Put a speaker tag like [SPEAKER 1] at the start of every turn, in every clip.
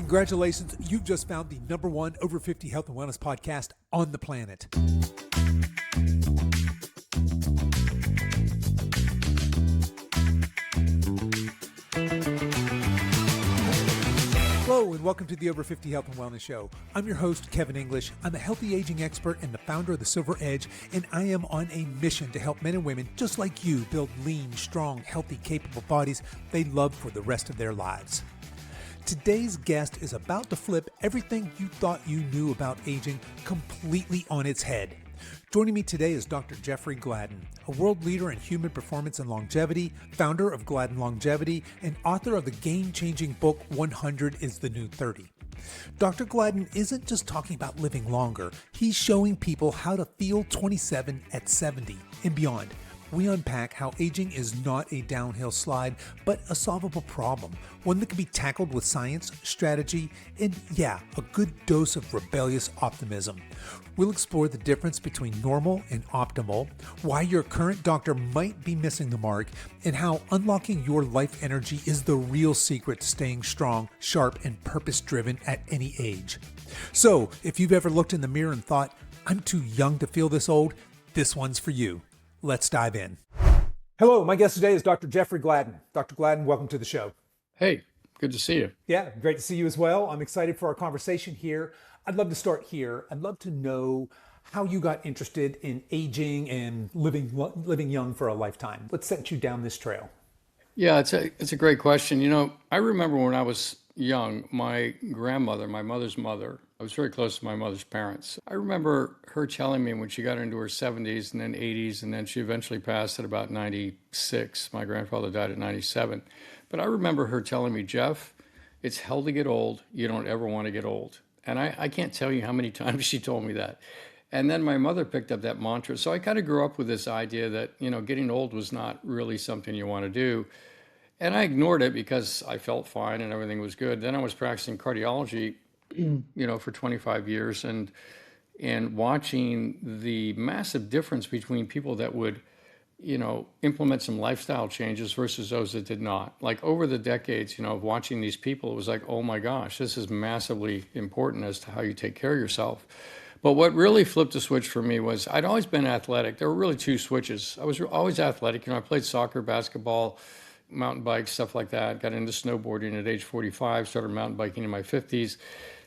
[SPEAKER 1] Congratulations, you've just found the #1 over 50 health and wellness podcast on the planet. Hello and welcome to the Over 50 Health and Wellness Show. I'm your host, Kevin English. I'm a healthy aging expert and the founder of The Silver Edge, and I am on a mission to help men and women just like you build lean, strong, healthy, capable bodies they love for the rest of their lives. Today's guest is about to flip everything you thought you knew about aging completely on its head. Joining me today is Dr. Jeffery Gladden, a world leader in human performance and longevity, founder of Gladden Longevity, and author of the game-changing book 100 is the New 30. Dr. Gladden isn't just talking about living longer, he's showing people how to feel 27 at 70 and beyond. We unpack how aging is not a downhill slide, but a solvable problem, one that can be tackled with science, strategy, and a good dose of rebellious optimism. We'll explore the difference between normal and optimal, why your current doctor might be missing the mark, and how unlocking your life energy is the real secret to staying strong, sharp, and purpose-driven at any age. So, if you've ever looked in the mirror and thought, I'm too young to feel this old, this one's for you. Let's dive in. Hello, my guest today is Dr. Jeffery Gladden. Dr. Gladden, welcome to the show.
[SPEAKER 2] Hey, good to see you.
[SPEAKER 1] Yeah, great to see you as well. I'm excited for our conversation here. I'd love to start here. I'd love to know how you got interested in aging and living young for a lifetime. What sent you down this trail?
[SPEAKER 2] Yeah, it's a great question. You know, I remember when I was young, my grandmother, my mother's mother, I was very close to my mother's parents. I remember her telling me when she got into her 70s and then 80s, and then she eventually passed at about 96. My grandfather died at 97. But I remember her telling me, Jeff, it's hell to get old. You don't ever want to get old. And I can't tell you how many times she told me that. And then my mother picked up that mantra. So I kind of grew up with this idea that, you know, getting old was not really something you want to do. And I ignored it because I felt fine and everything was good. Then I was practicing cardiology, for 25 years and watching the massive difference between people that would, implement some lifestyle changes versus those that did not. Like over the decades, of watching these people, it was like, oh my gosh, this is massively important as to how you take care of yourself. But what really flipped the switch for me was I'd always been athletic. There were really two switches. I was always athletic. I played soccer, basketball, mountain bikes, stuff like that. Got into snowboarding at age 45, started mountain biking in my 50s.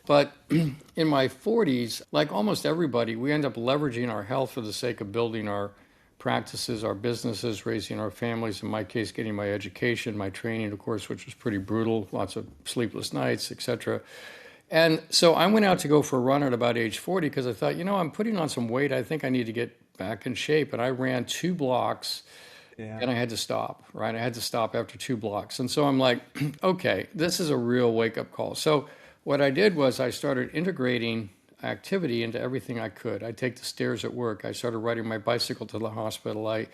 [SPEAKER 2] But in my 40s, like almost everybody, we end up leveraging our health for the sake of building our practices, our businesses, raising our families, in my case, getting my education, my training, of course, which was pretty brutal, lots of sleepless nights, etc. And so I went out to go for a run at about age 40 because I thought, I'm putting on some weight. I think I need to get back in shape. And I ran 2 blocks. Yeah. And I had to stop, right? I had to stop after 2 blocks. And so I'm like, okay, this is a real wake-up call. So what I did was I started integrating activity into everything I could. I'd take the stairs at work. I started riding my bicycle to the hospital. I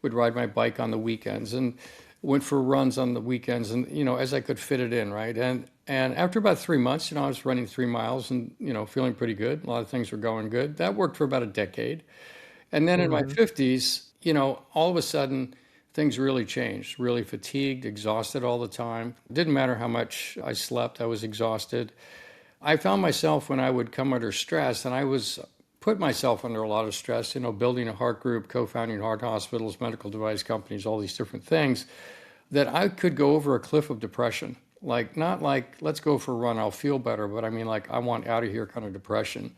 [SPEAKER 2] would ride my bike on the weekends and went for runs on the weekends and, as I could fit it in, right? And after about 3 months, I was running 3 miles and, feeling pretty good. A lot of things were going good. That worked for about a decade. And then in my 50s, all of a sudden, things really changed, really fatigued, exhausted all the time. It didn't matter how much I slept, I was exhausted. I found myself when I would come under stress, and I was put myself under a lot of stress, building a heart group, co-founding heart hospitals, medical device companies, all these different things, that I could go over a cliff of depression. Like, not like, let's go for a run, I'll feel better, but I mean like, I want out of here kind of depression.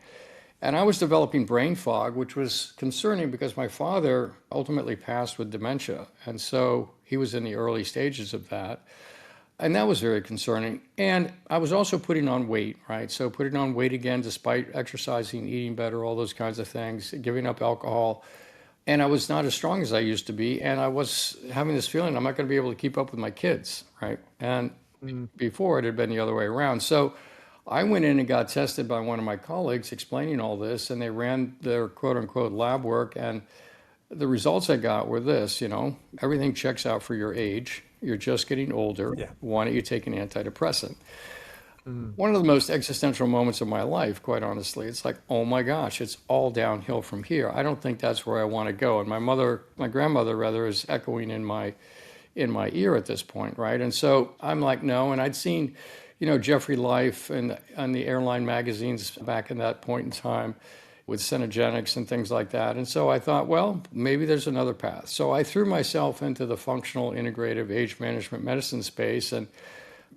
[SPEAKER 2] And I was developing brain fog, which was concerning because my father ultimately passed with dementia. And so he was in the early stages of that. And that was very concerning. And I was also putting on weight, right? So putting on weight again, despite exercising, eating better, all those kinds of things, giving up alcohol. And I was not as strong as I used to be. And I was having this feeling I'm not going to be able to keep up with my kids, right? And before it had been the other way around. So I went in and got tested by one of my colleagues explaining all this, and they ran their quote unquote lab work. And the results I got were this, everything checks out for your age. You're just getting older. Yeah. Why don't you take an antidepressant? One of the most existential moments of my life, quite honestly. It's like, oh my gosh, it's all downhill from here. I don't think that's where I want to go. And my grandmother rather, is echoing in my ear at this point, right? And so I'm like, no. And I'd seen, Jeffery Life and on the airline magazines back in that point in time with Cenogenics and things like that. And so I thought, well, maybe there's another path. So I threw myself into the functional integrative age management medicine space and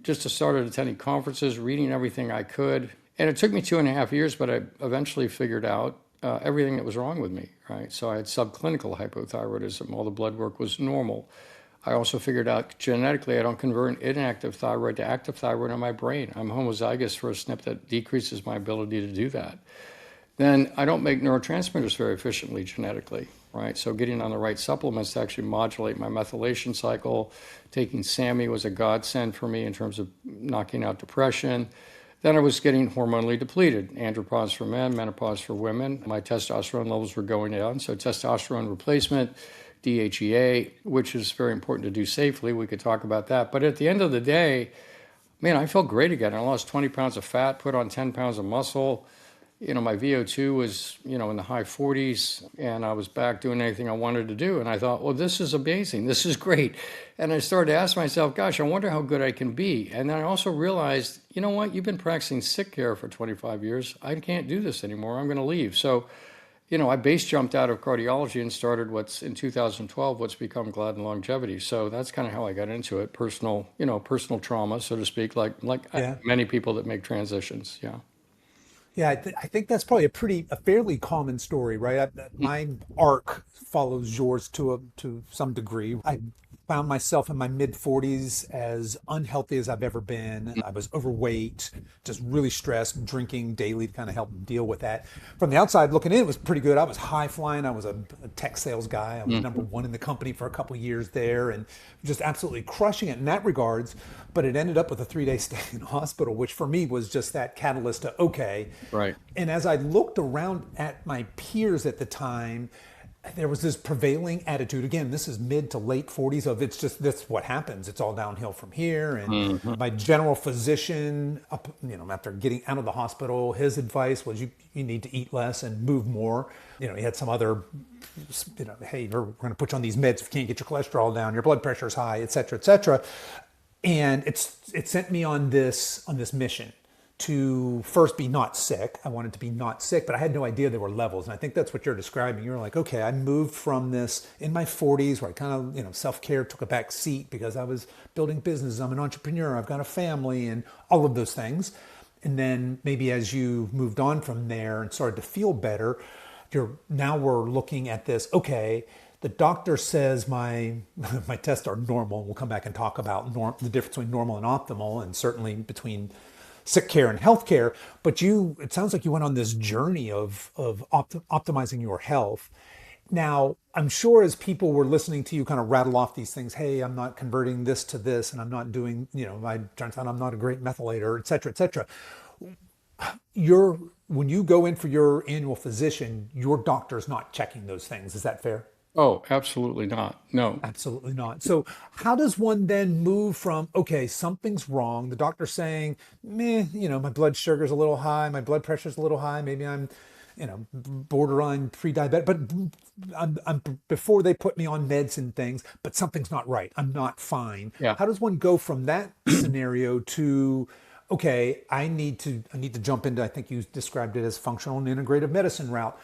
[SPEAKER 2] just started attending conferences, reading everything I could. And it took me 2.5 years, but I eventually figured out everything that was wrong with me, right? So I had subclinical hypothyroidism. All the blood work was normal. I also figured out genetically I don't convert inactive thyroid to active thyroid in my brain. I'm homozygous for a SNP that decreases my ability to do that. Then I don't make neurotransmitters very efficiently genetically, right? So getting on the right supplements to actually modulate my methylation cycle, taking SAMI was a godsend for me in terms of knocking out depression. Then I was getting hormonally depleted, andropause for men, menopause for women. My testosterone levels were going down, so testosterone replacement, DHEA, which is very important to do safely. We could talk about that. But at the end of the day, man, I felt great again. I lost 20 pounds of fat, put on 10 pounds of muscle. My VO2 was, in the high 40s, and I was back doing anything I wanted to do. And I thought, well, this is amazing. This is great. And I started to ask myself, gosh, I wonder how good I can be. And then I also realized, you know what? You've been practicing sick care for 25 years. I can't do this anymore. I'm going to leave. So, I base jumped out of cardiology and started in 2012, what's become Gladden Longevity. So that's kind of how I got into it. Personal trauma, so to speak, like
[SPEAKER 1] Yeah.
[SPEAKER 2] many people that make transitions. Yeah.
[SPEAKER 1] Yeah, I think that's probably a fairly common story, right? My arc follows yours to some degree. I found myself in my mid 40s as unhealthy as I've ever been. I was overweight, just really stressed, drinking daily to kind of help deal with that. From the outside looking in, it was pretty good. I was high flying. I was a tech sales guy. I was number one in the company for a couple of years there and just absolutely crushing it in that regards. But it ended up with a 3-day stay in hospital, which for me was just that catalyst to, okay.
[SPEAKER 2] Right.
[SPEAKER 1] And as I looked around at my peers at the time, there was this prevailing attitude. Again, this is mid to late 40s of it's just this what happens. It's all downhill from here. And my general physician, after getting out of the hospital, his advice was you need to eat less and move more. He had some other, hey, we're going to put you on these meds if you can't get your cholesterol down, your blood pressure is high, et cetera, et cetera. And it sent me on this mission to first be not sick. I wanted to be not sick, but I had no idea there were levels. And I think that's what you're describing. You're like, okay, I moved from this in my 40s where I kind of, self-care took a back seat because I was building businesses. I'm an entrepreneur. I've got a family and all of those things. And then maybe as you moved on from there and started to feel better, now we're looking at this, okay, the doctor says my tests are normal. We'll come back and talk about the difference between normal and optimal, and certainly between sick care and healthcare. But it sounds like you went on this journey of optimizing your health. Now, I'm sure as people were listening to you kind of rattle off these things, hey, I'm not converting this to this, and I'm not doing, turns out I'm not a great methylator, et cetera, et cetera. When you go in for your annual physician, your doctor's not checking those things. Is that fair?
[SPEAKER 2] Oh, absolutely not. No.
[SPEAKER 1] Absolutely not. So how does one then move from, okay, something's wrong, the doctor's saying, my blood sugar's a little high, my blood pressure's a little high, maybe I'm, borderline pre-diabetic, but I'm before they put me on meds and things, but something's not right. I'm not fine.
[SPEAKER 2] Yeah.
[SPEAKER 1] How does one go from that scenario to, okay, I need to jump into, I think you described it as functional and integrative medicine route.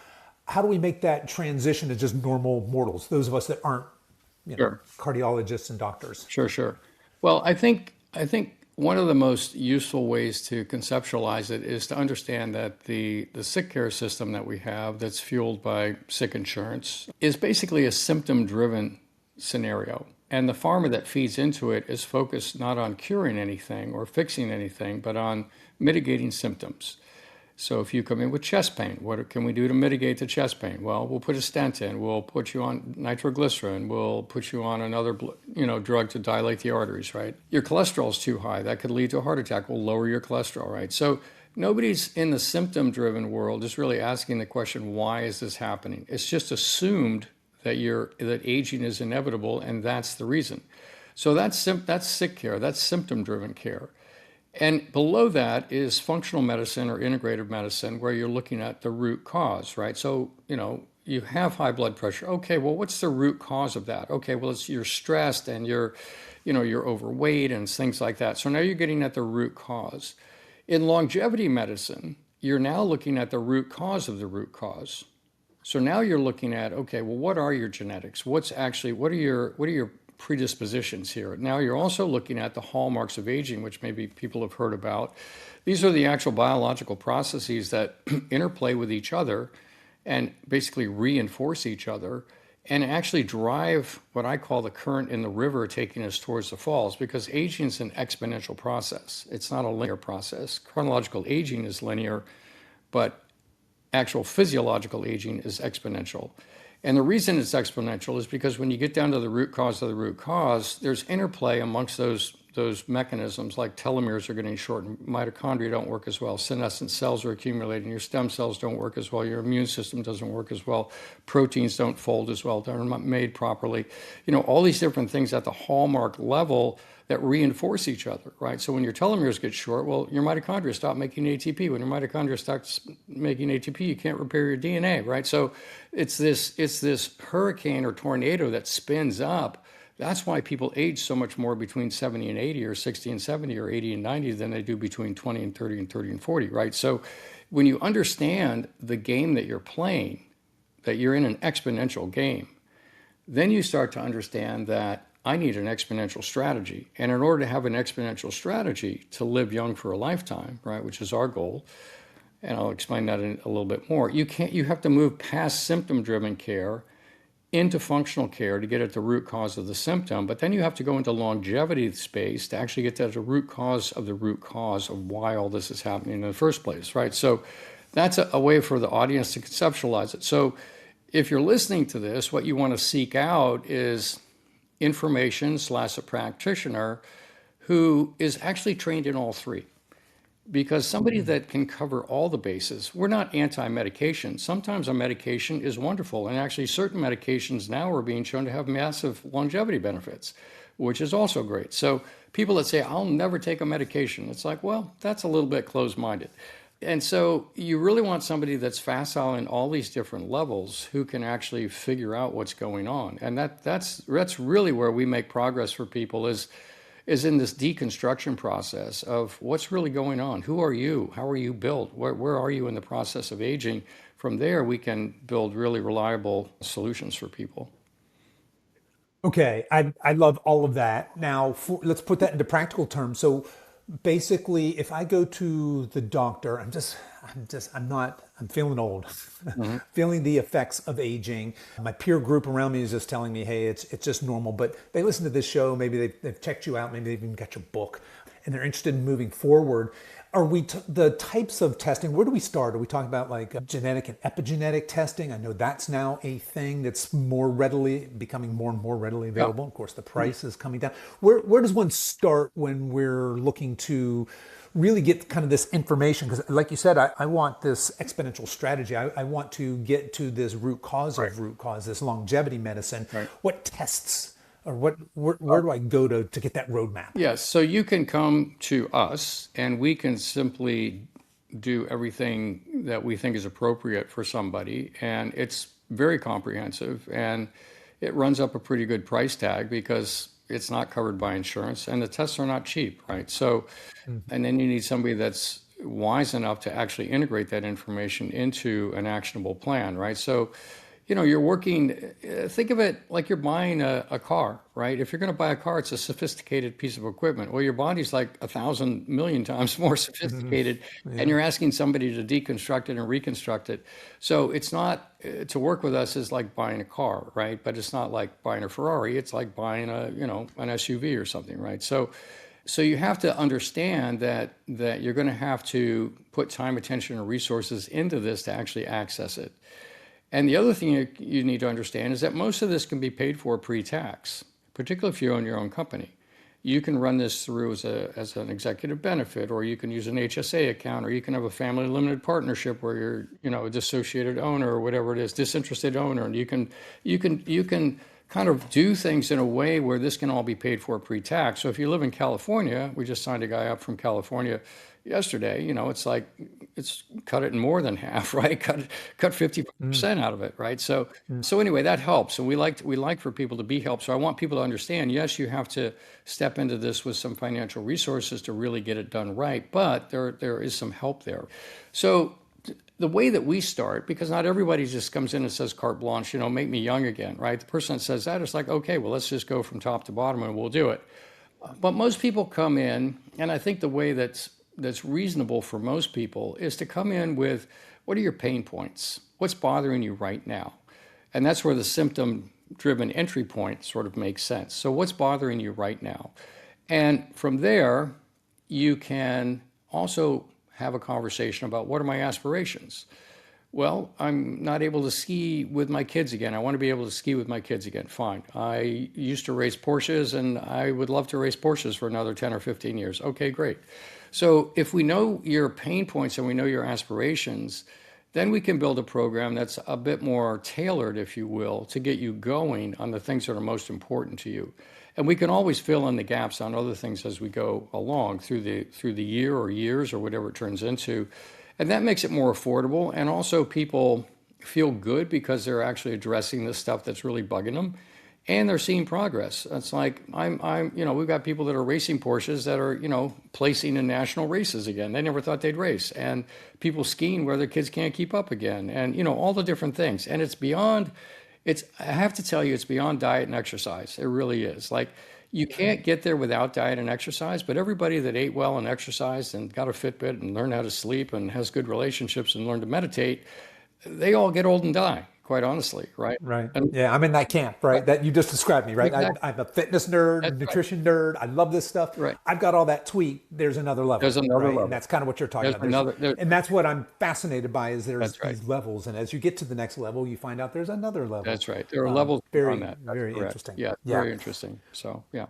[SPEAKER 1] How do we make that transition to just normal mortals, those of us that aren't,
[SPEAKER 2] Sure.
[SPEAKER 1] cardiologists and doctors?
[SPEAKER 2] Sure. Well, I think one of the most useful ways to conceptualize it is to understand that the sick care system that we have that's fueled by sick insurance is basically a symptom-driven scenario. And the pharma that feeds into it is focused not on curing anything or fixing anything, but on mitigating symptoms. So if you come in with chest pain, what can we do to mitigate the chest pain? Well, we'll put a stent in. We'll put you on nitroglycerin. We'll put you on another, drug to dilate the arteries, right? Your cholesterol is too high. That could lead to a heart attack. We'll lower your cholesterol, right? So nobody's in the symptom-driven world is really asking the question, why is this happening? It's just assumed that aging is inevitable, and that's the reason. So that's sick care. That's symptom-driven care. And below that is functional medicine or integrative medicine, where you're looking at the root cause, right? So, you have high blood pressure. Okay, well, what's the root cause of that? Okay, well, you're stressed and you're you're overweight and things like that. So now you're getting at the root cause. In longevity medicine, you're now looking at the root cause of the root cause. So now you're looking at, okay, well, what are your genetics? What are your predispositions here? Now you're also looking at the hallmarks of aging, which maybe people have heard about. These are the actual biological processes that interplay with each other and basically reinforce each other and actually drive what I call the current in the river taking us towards the falls, because aging is an exponential process. It's not a linear process. Chronological aging is linear, but actual physiological aging is exponential. And the reason it's exponential is because when you get down to the root cause of the root cause, there's interplay amongst those mechanisms, like telomeres are getting shortened, mitochondria don't work as well, senescent cells are accumulating, your stem cells don't work as well, your immune system doesn't work as well, proteins don't fold as well, they're not made properly. All these different things at the hallmark level that reinforce each other, right? So when your telomeres get short, well, your mitochondria stop making ATP. When your mitochondria starts making ATP, you can't repair your DNA, right? So it's this hurricane or tornado that spins up. That's why people age so much more between 70 and 80 or 60 and 70 or 80 and 90 than they do between 20 and 30 and 30 and 40, right? So when you understand the game that you're playing, that you're in an exponential game, then you start to understand that I need an exponential strategy. And in order to have an exponential strategy to live young for a lifetime, right, which is our goal, and I'll explain that in a little bit more, you have to move past symptom-driven care into functional care to get at the root cause of the symptom, but then you have to go into longevity space to actually get to the root cause of why all this is happening in the first place, right? So that's a way for the audience to conceptualize it. So if you're listening to this, what you want to seek out is information / a practitioner who is actually trained in all three. Because somebody that can cover all the bases, we're not anti-medication. Sometimes a medication is wonderful, and actually certain medications now are being shown to have massive longevity benefits, which is also great. So people that say, I'll never take a medication, it's like, well, that's a little bit closed-minded. And so you really want somebody that's facile in all these different levels who can actually figure out what's going on. And that's really where we make progress for people is in this deconstruction process of what's really going on. Who are you? How are you built? Where are you in the process of aging? From there, we can build really reliable solutions for people.
[SPEAKER 1] Okay, I love all of that. Now, let's put that into practical terms. So basically, if I go to the doctor, I'm feeling old, feeling the effects of aging. My peer group around me is just telling me, hey, it's just normal. But they listen to this show, maybe they've checked you out, maybe they've even got your book, and they're interested in moving forward. Are we the types of testing? Where do we start? Are we talking about like genetic and epigenetic testing? I know that's now a thing that's becoming more and more readily available. Of course, the price is coming down. Where does one start when we're looking to really get kind of this information? Because like you said, I want this exponential strategy. I want to get to this root cause of root cause, this longevity medicine. Right. What tests or where do I go to get that roadmap?
[SPEAKER 2] Yes, so you can come to us and we can simply do everything that we think is appropriate for somebody. And it's very comprehensive and it runs up a pretty good price tag because it's not covered by insurance and the tests are not cheap, right? So, and then you need somebody that's wise enough to actually integrate that information into an actionable plan, right? So, you're working, think of it like you're buying a car, right? If you're going to buy a car, it's a sophisticated piece of equipment. Well, your body's like 1,000 million times more sophisticated, and you're asking somebody to deconstruct it and reconstruct it. So it's not, to work with us is like buying a car, right? But it's not like buying a Ferrari. It's like buying an SUV or something, right? So you have to understand that you're going to have to put time, attention, and resources into this to actually access it. And the other thing you need to understand is that most of this can be paid for pre-tax, particularly if you own your own company. You can run this through as an executive benefit, or you can use an HSA account, or you can have a family limited partnership where you're a dissociated owner or whatever it is, disinterested owner, and you can kind of do things in a way where this can all be paid for pre-tax. So if you live in California, we just signed a guy up from California yesterday, it's like it's cut it in more than half, right? Cut 50% out of it, right? So anyway, that helps. And we like for people to be helped. So I want people to understand, yes, you have to step into this with some financial resources to really get it done right, but there is some help there. So the way that we start, because not everybody just comes in and says carte blanche, make me young again, right? The person that says that is like, okay, well, let's just go from top to bottom and we'll do it. But most people come in, and I think the way that's reasonable for most people is to come in with, what are your pain points? What's bothering you right now? And that's where the symptom-driven entry point sort of makes sense. So what's bothering you right now? And from there, you can also have a conversation about, what are my aspirations? Well, I'm not able to ski with my kids again. I want to be able to ski with my kids again. Fine. I used to race Porsches, and I would love to race Porsches for another 10 or 15 years. Okay, great. So if we know your pain points and we know your aspirations, then we can build a program that's a bit more tailored, if you will, to get you going on the things that are most important to you. And we can always fill in the gaps on other things as we go along through the year or years or whatever it turns into. And that makes it more affordable. And also people feel good because they're actually addressing the stuff that's really bugging them. And they're seeing progress. It's like, we've got people that are racing Porsches that are, placing in national races again. They never thought they'd race. And people skiing where their kids can't keep up again. And, all the different things. And I have to tell you, it's beyond diet and exercise. It really is. Like, you can't get there without diet and exercise, but everybody that ate well and exercised and got a Fitbit and learned how to sleep and has good relationships and learned to meditate, they all get old and die, quite honestly, right?
[SPEAKER 1] Right. Yeah, I'm in that camp, right? That you just described me, right?
[SPEAKER 2] Exactly.
[SPEAKER 1] I'm a fitness nerd,
[SPEAKER 2] That's
[SPEAKER 1] nutrition nerd. I love this stuff.
[SPEAKER 2] Right.
[SPEAKER 1] I've got all that tweet. There's another level.
[SPEAKER 2] There's another level.
[SPEAKER 1] And that's kind of what you're talking
[SPEAKER 2] There's
[SPEAKER 1] about.
[SPEAKER 2] another,
[SPEAKER 1] and that's what I'm fascinated by is there's
[SPEAKER 2] That's right.
[SPEAKER 1] these levels. And as you get to the next level, you find out there's another level.
[SPEAKER 2] That's right. There are levels
[SPEAKER 1] very,
[SPEAKER 2] on that. That's
[SPEAKER 1] very
[SPEAKER 2] correct.
[SPEAKER 1] interesting.
[SPEAKER 2] Yeah, very interesting. So, yeah.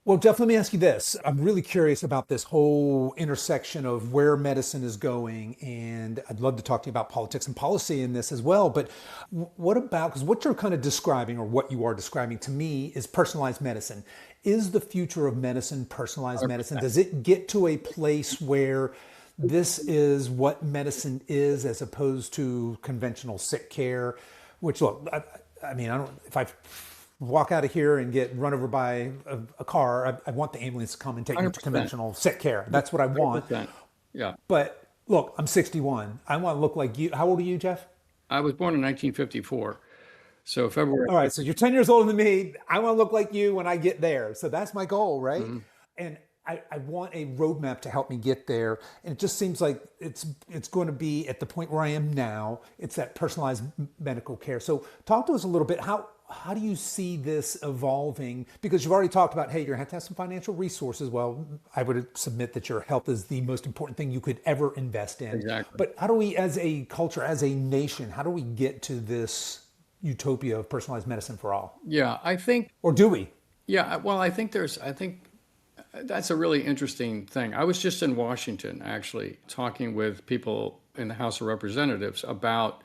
[SPEAKER 1] Well, Jeff, let me ask you this. I'm really curious about this whole intersection of where medicine is going, and I'd love to talk to you about politics and policy in this as well. But what about, because what you're kind of describing, or what you are describing to me, is personalized medicine. Is the future of medicine personalized medicine? Does it get to a place where this is what medicine is as opposed to conventional sick care? Which, look, I mean, if I walk out of here and get run over by a car, I want the ambulance to come and take me to conventional sick care. That's what I want.
[SPEAKER 2] 100%. Yeah.
[SPEAKER 1] But look, I'm 61. I want to look like you. How old are you, Jeff?
[SPEAKER 2] I was born in 1954. So February.
[SPEAKER 1] All right. So you're 10 years older than me. I want to look like you when I get there. So that's my goal, right? Mm-hmm. And I want a roadmap to help me get there. And it just seems like it's going to be at the point where I am now. It's that personalized medical care. So talk to us a little bit. How do you see this evolving? Because you've already talked about, hey, you're going to have some financial resources. Well, I would submit that your health is the most important thing you could ever invest in.
[SPEAKER 2] Exactly.
[SPEAKER 1] But how do we, as a culture, as a nation, how do we get to this utopia of personalized medicine for all?
[SPEAKER 2] Yeah, I think.
[SPEAKER 1] Or do we?
[SPEAKER 2] Yeah, well, I think that's a really interesting thing. I was just in Washington, actually, talking with people in the House of Representatives about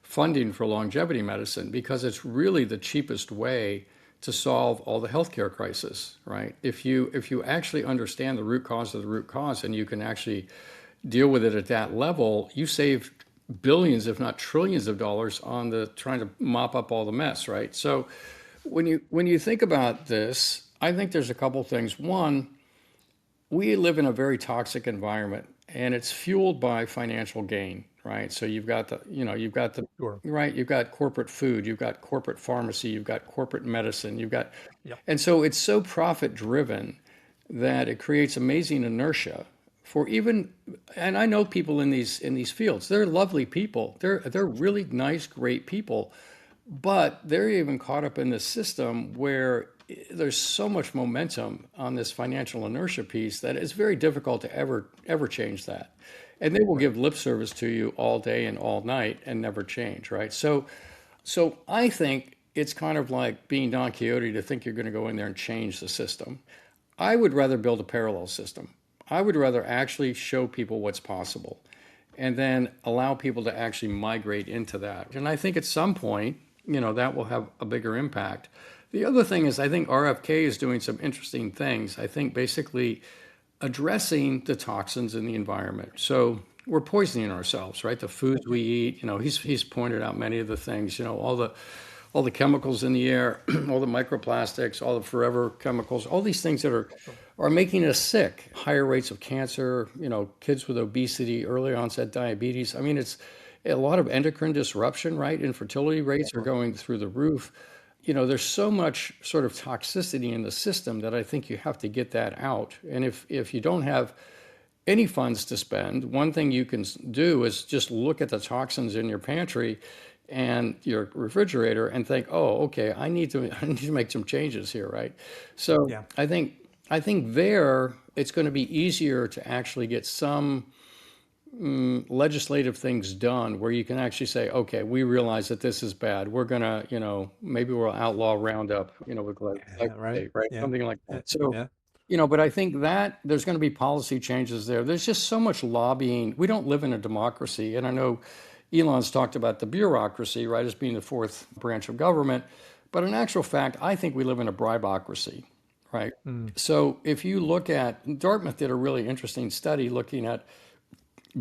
[SPEAKER 2] funding for longevity medicine, because it's really the cheapest way to solve all the healthcare crisis, right? If you actually understand the root cause of the root cause and you can actually deal with it at that level, you save billions, if not trillions of dollars on the trying to mop up all the mess, right? So when you think about this, I think there's a couple things. One, we live in a very toxic environment, and it's fueled by financial gain, right? So you've got
[SPEAKER 1] Sure.
[SPEAKER 2] right, you've got corporate food, you've got corporate pharmacy, you've got corporate medicine,
[SPEAKER 1] Yep.
[SPEAKER 2] and so it's so profit driven that it creates amazing inertia for even, and I know people in these fields, they're lovely people, they're really nice, great people, but they're even caught up in this system where there's so much momentum on this financial inertia piece that it's very difficult to ever change that. And they will give lip service to you all day and all night and never change, right? So I think it's kind of like being Don Quixote to think you're going to go in there and change the system. I would rather build a parallel system. I would rather actually show people what's possible and then allow people to actually migrate into that. And I think at some point, that will have a bigger impact. The other thing is, I think RFK is doing some interesting things. I think basically addressing the toxins in the environment. So we're poisoning ourselves, right? The foods we eat, he's pointed out many of the things, all the chemicals in the air, all the microplastics, all the forever chemicals, all these things that are making us sick. Higher rates of cancer, kids with obesity, early onset diabetes. I mean, it's a lot of endocrine disruption, right? Infertility rates are going through the roof. There's so much sort of toxicity in the system that I think you have to get that out. And if you don't have any funds to spend, one thing you can do is just look at the toxins in your pantry and your refrigerator and think, oh, okay, I need to make some changes here, right? So
[SPEAKER 1] Yeah.
[SPEAKER 2] I think there it's going to be easier to actually get some legislative things done where you can actually say, okay, we realize that this is bad. We're gonna, maybe we'll outlaw Roundup, with
[SPEAKER 1] Right.
[SPEAKER 2] glyphosate, right?
[SPEAKER 1] Yeah.
[SPEAKER 2] Something like that. So,
[SPEAKER 1] Yeah.
[SPEAKER 2] but I think that there's going to be policy changes there. There's just so much lobbying. We don't live in a democracy, and I know Elon's talked about the bureaucracy, right, as being the fourth branch of government, but in actual fact, I think we live in a bribocracy, right? So if you look at Dartmouth did a really interesting study looking at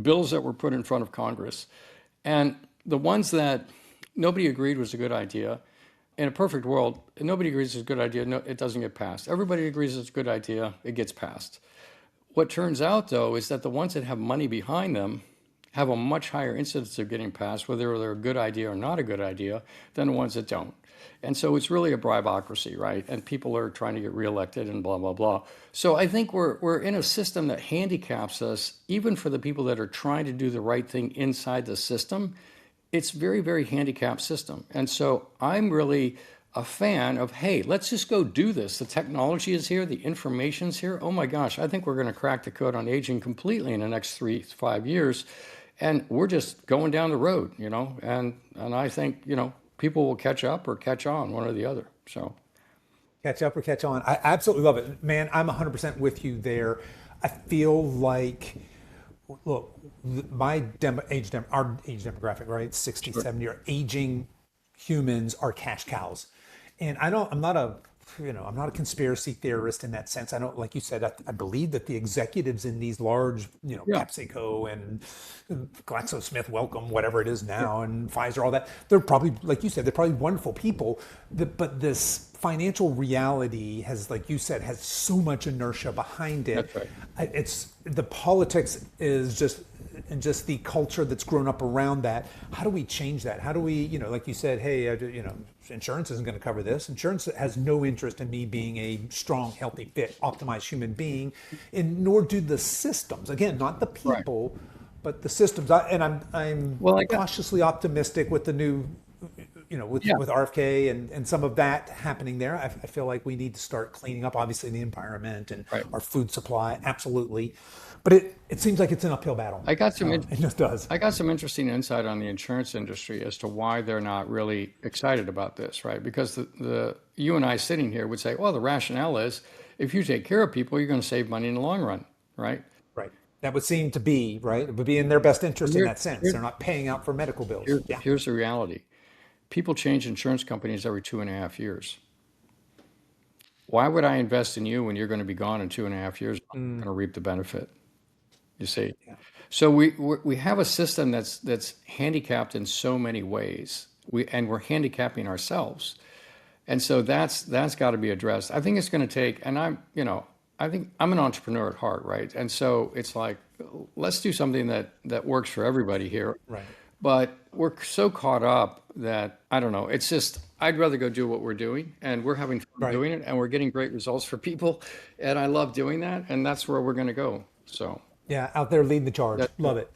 [SPEAKER 2] bills that were put in front of Congress. And the ones that nobody agreed was a good idea, in a perfect world, nobody agrees it's a good idea, no, it doesn't get passed. Everybody agrees it's a good idea, it gets passed. What turns out, though, is that the ones that have money behind them have a much higher incidence of getting passed, whether they're a good idea or not a good idea, than the ones that don't. And so it's really a bribocracy, right? And people are trying to get reelected and blah, blah, blah. So I think we're in a system that handicaps us, even for the people that are trying to do the right thing inside the system. It's very, very handicapped system. And so I'm really a fan of, hey, let's just go do this. The technology is here, the information's here. Oh my gosh, I think we're going to crack the code on aging completely in the next 3 to 5 years. And we're just going down the road, and I think, people will catch up or catch on, one or the other. So
[SPEAKER 1] Catch up or catch on. I absolutely love it. Man, I'm 100% with you there. I feel like, look, my our age demographic, right? 60, 70 are aging humans are cash cows. And I'm not a conspiracy theorist in that sense. I don't, like you said, I believe that the executives in these large, PepsiCo and GlaxoSmith, Wellcome, whatever it is now, and Pfizer, all that, they're probably, like you said, they're probably wonderful people. But this financial reality has, like you said, has so much inertia behind it.
[SPEAKER 2] That's right.
[SPEAKER 1] It's the politics is just the culture that's grown up around that. How do we change that? How do we, like you said, hey, insurance isn't going to cover this. Insurance has no interest in me being a strong, healthy, fit, optimized human being, and nor do the systems. Again, not the people, but the systems. I'm cautiously optimistic with the new, with RFK and some of that happening there. I feel like we need to start cleaning up, obviously, the environment and our food supply. Absolutely. But it seems like it's an uphill battle.
[SPEAKER 2] It
[SPEAKER 1] just does.
[SPEAKER 2] I got some interesting insight on the insurance industry as to why they're not really excited about this, right? Because you and I sitting here would say, well, the rationale is if you take care of people, you're going to save money in the long run, right?
[SPEAKER 1] Right. That would seem to be, right? It would be in their best interest in that sense. They're not paying out for medical bills.
[SPEAKER 2] Here's the reality. People change insurance companies every 2.5 years. Why would I invest in you when you're going to be gone in 2.5 years? I'm going to reap the benefit. You see, so we have a system that's handicapped in so many ways. We're handicapping ourselves, and so that's got to be addressed. I think it's going to take, and I think I'm an entrepreneur at heart, right? And so it's like, let's do something that works for everybody here.
[SPEAKER 1] Right.
[SPEAKER 2] But we're so caught up that I don't know. It's just I'd rather go do what we're doing, and we're having fun doing it, and we're getting great results for people, and I love doing that, and that's where we're going to go. So.
[SPEAKER 1] Yeah, out there leading the charge. Love it.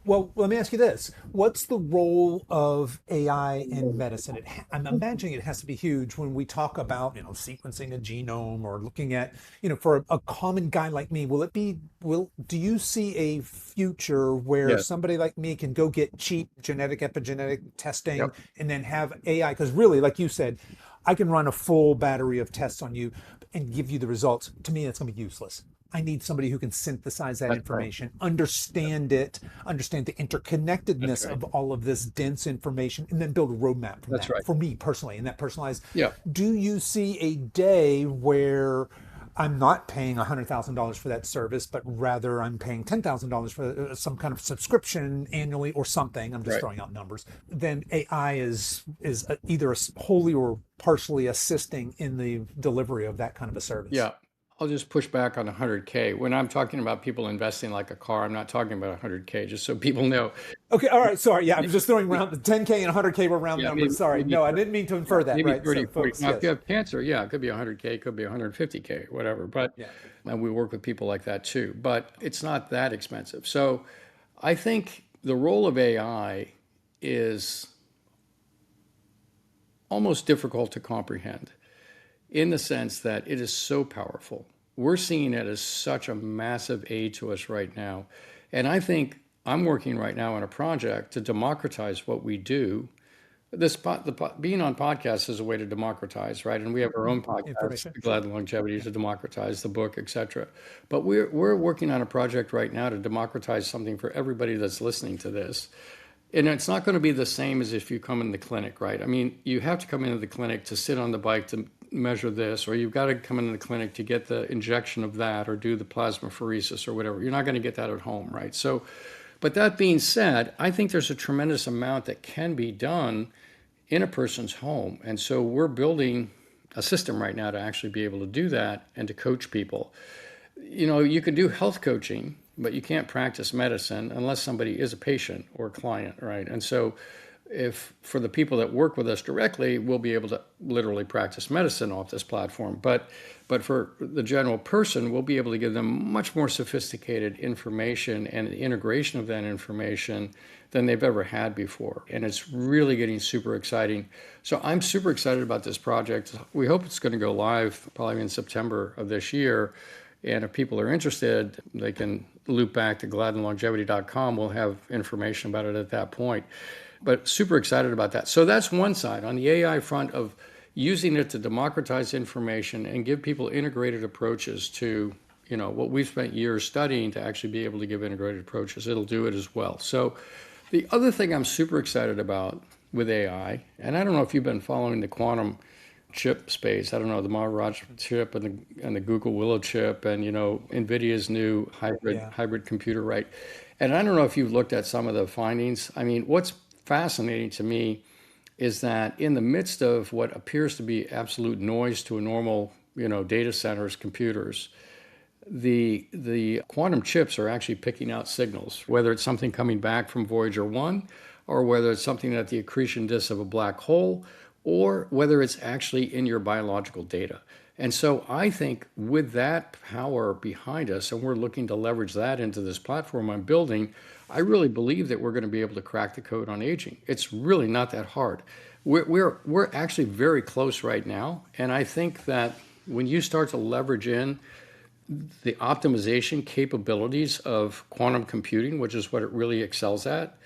[SPEAKER 1] Well, let me ask you this. What's the role of AI in medicine? I'm imagining it has to be huge when we talk about, sequencing a genome or looking at, for a common guy like me, do you see a future where somebody like me can go get cheap genetic epigenetic testing and then have AI? Because really, like you said, I can run a full battery of tests on you and give you the results. To me, that's going to be useless. I need somebody who can synthesize that information, understand it, understand the interconnectedness of all of this dense information, and then build a roadmap from that. For me personally, and that personalized.
[SPEAKER 2] Yeah.
[SPEAKER 1] Do you see a day where I'm not paying $100,000 for that service, but rather I'm paying $10,000 for some kind of subscription annually or something. I'm just
[SPEAKER 2] Right.
[SPEAKER 1] throwing out numbers. Then AI is either wholly or partially assisting in the delivery of that kind of a service.
[SPEAKER 2] Yeah. I'll just push back on 100K. When I'm talking about people investing like a car, I'm not talking about 100K, just so people know.
[SPEAKER 1] Okay, all right, sorry. Yeah, I was just throwing around the 10K and 100K were round
[SPEAKER 2] Yeah,
[SPEAKER 1] numbers. Sorry. No, I didn't mean to
[SPEAKER 2] yeah,
[SPEAKER 1] infer that,
[SPEAKER 2] maybe
[SPEAKER 1] right?
[SPEAKER 2] 30,
[SPEAKER 1] So
[SPEAKER 2] 40.
[SPEAKER 1] folks,
[SPEAKER 2] Now, if you
[SPEAKER 1] yes.
[SPEAKER 2] have cancer, yeah, it could be 100K, it could be 150K, whatever. But
[SPEAKER 1] Yeah.
[SPEAKER 2] and we work with people like that too. But it's not that expensive. So I think the role of AI is almost difficult to comprehend in the sense that it is so powerful. We're seeing it as such a massive aid to us right now. And I think I'm working right now on a project to democratize what we do. Being on podcasts is a way to democratize, right? And we have our own podcast,
[SPEAKER 1] Information. Sure.
[SPEAKER 2] Gladden Longevity, to democratize the book, etc. But we're working on a project right now to democratize something for everybody that's listening to this. And it's not going to be the same as if you come in the clinic, right? I mean, you have to come into the clinic to sit on the bike to measure this, or you've got to come into the clinic to get the injection of that, or do the plasmapheresis or whatever. You're not going to get that at home, right? So, but that being said, I think there's a tremendous amount that can be done in a person's home. And so we're building a system right now to actually be able to do that and to coach people. You know, you can do health coaching, but you can't practice medicine unless somebody is a patient or a client, right? And so if for the people that work with us directly, we'll be able to literally practice medicine off this platform. But for the general person, we'll be able to give them much more sophisticated information and the integration of that information than they've ever had before. And it's really getting super exciting. So I'm super excited about this project. We hope it's going to go live probably in September of this year. And if people are interested, they can loop back to gladdenlongevity.com. We'll have information about it at that point. But super excited about that. So that's one side. On the AI front of using it to democratize information and give people integrated approaches to, you know, what we've spent years studying to actually be able to give integrated approaches. It'll do it as well. So the other thing I'm super excited about with AI, and I don't know if you've been following the quantum chip space. I don't know, the Maharaj chip and the Google Willow chip and, you know, NVIDIA's new hybrid computer, right? And I don't know if you've looked at some of the findings. I mean, what's fascinating to me is that in the midst of what appears to be absolute noise to a normal, you know, data centers, computers, the quantum chips are actually picking out signals, whether it's something coming back from Voyager 1 or whether it's something at the accretion disk of a black hole or whether it's actually in your biological data. And so I think with that power behind us, and we're looking to leverage that into this platform I'm building, I really believe that we're going to be able to crack the code on aging. It's really not that hard. We're actually very close right now. And I think that when you start to leverage in the optimization capabilities of quantum computing, which is what it really excels at,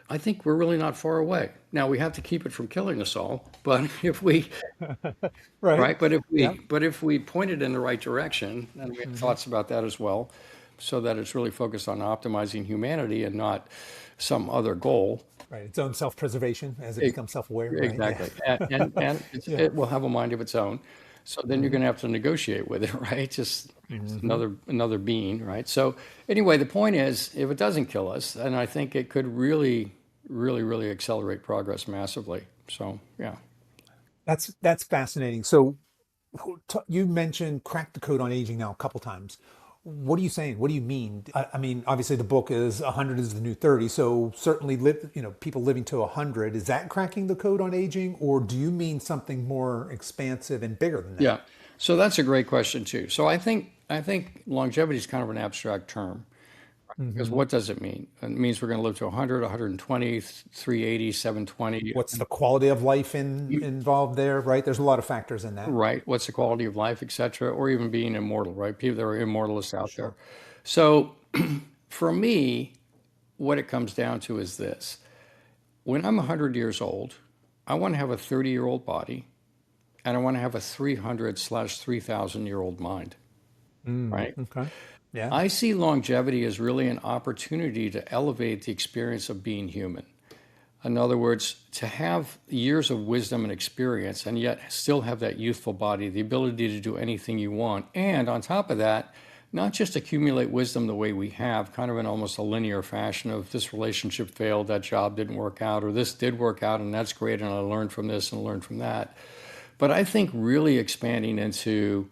[SPEAKER 2] I think we're really not far away. Now we have to keep it from killing us all, but if we
[SPEAKER 1] Right. Yeah.
[SPEAKER 2] but if we point it in the right direction, and we have thoughts about that as well, so that it's really focused on optimizing humanity and not some other goal.
[SPEAKER 1] Right. Its own self-preservation as it becomes self-aware. Right.
[SPEAKER 2] Exactly.
[SPEAKER 1] Yeah.
[SPEAKER 2] And
[SPEAKER 1] Yeah.
[SPEAKER 2] it will have a mind of its own. So then you're going to have to negotiate with it, right? Just it's another being, right? So anyway, the point is, if it doesn't kill us, then I think it could really, really, really accelerate progress massively. So yeah.
[SPEAKER 1] That's fascinating. So you mentioned crack the code on aging now a couple times. What are you saying? What do you mean? I mean, obviously the book is 100 is the new 30. So certainly people living to 100, is that cracking the code on aging, or do you mean something more expansive and bigger than that?
[SPEAKER 2] Yeah. So that's a great question too. So I think longevity is kind of an abstract term. Because what does it mean? It means we're going to live to 100, 120, 380, 720.
[SPEAKER 1] What's the quality of life involved there, right? There's a lot of factors in that.
[SPEAKER 2] Right. What's the quality of life, et cetera, or even being immortal, right? People that are immortalists out there. So for me, what it comes down to is this. When I'm 100 years old, I want to have a 30-year-old body and I want to have a 300/3,000-year-old mind, right?
[SPEAKER 1] Okay. Yeah.
[SPEAKER 2] I see longevity as really an opportunity to elevate the experience of being human. In other words, to have years of wisdom and experience and yet still have that youthful body, the ability to do anything you want. And on top of that, not just accumulate wisdom the way we have, kind of in almost a linear fashion of this relationship failed, that job didn't work out, or this did work out and that's great, and I learned from this and learned from that. But I think really expanding into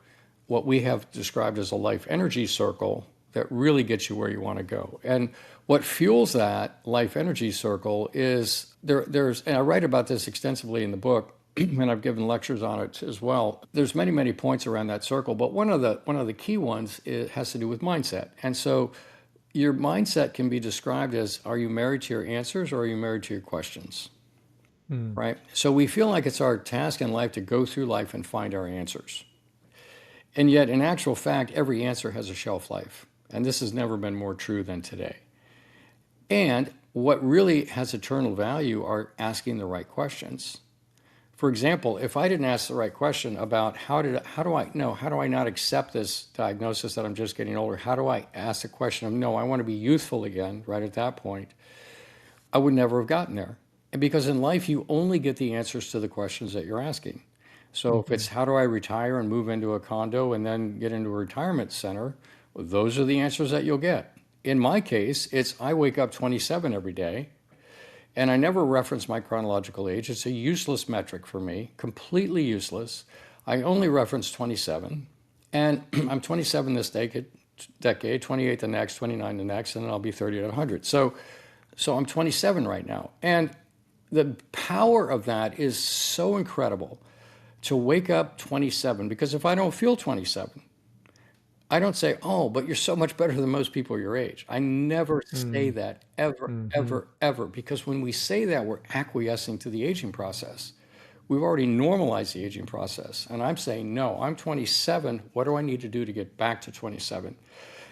[SPEAKER 2] what we have described as a life energy circle that really gets you where you want to go. And what fuels that life energy circle is there's, and I write about this extensively in the book, and I've given lectures on it as well. There's many, many points around that circle, but one of the key ones has to do with mindset. And so your mindset can be described as, are you married to your answers or are you married to your questions? Right? So we feel like it's our task in life to go through life and find our answers. And yet, in actual fact, every answer has a shelf life. And this has never been more true than today. And what really has eternal value are asking the right questions. For example, if I didn't ask the right question about how do I not accept this diagnosis that I'm just getting older? How do I ask the question of, no, I want to be youthful again, right at that point? I would never have gotten there. And because in life, you only get the answers to the questions that you're asking. So if it's how do I retire and move into a condo and then get into a retirement center, well, those are the answers that you'll get. In my case, it's I wake up 27 every day, and I never reference my chronological age. It's a useless metric for me, completely useless. I only reference 27, and I'm 27 this decade, 28 the next, 29 the next, and then I'll be 30 at 100. So I'm 27 right now. And the power of that is so incredible to wake up 27, because if I don't feel 27, I don't say, oh, but you're so much better than most people your age. I never say that ever, ever, because when we say that, we're acquiescing to the aging process. We've already normalized the aging process. And I'm saying, no, I'm 27. What do I need to do to get back to 27?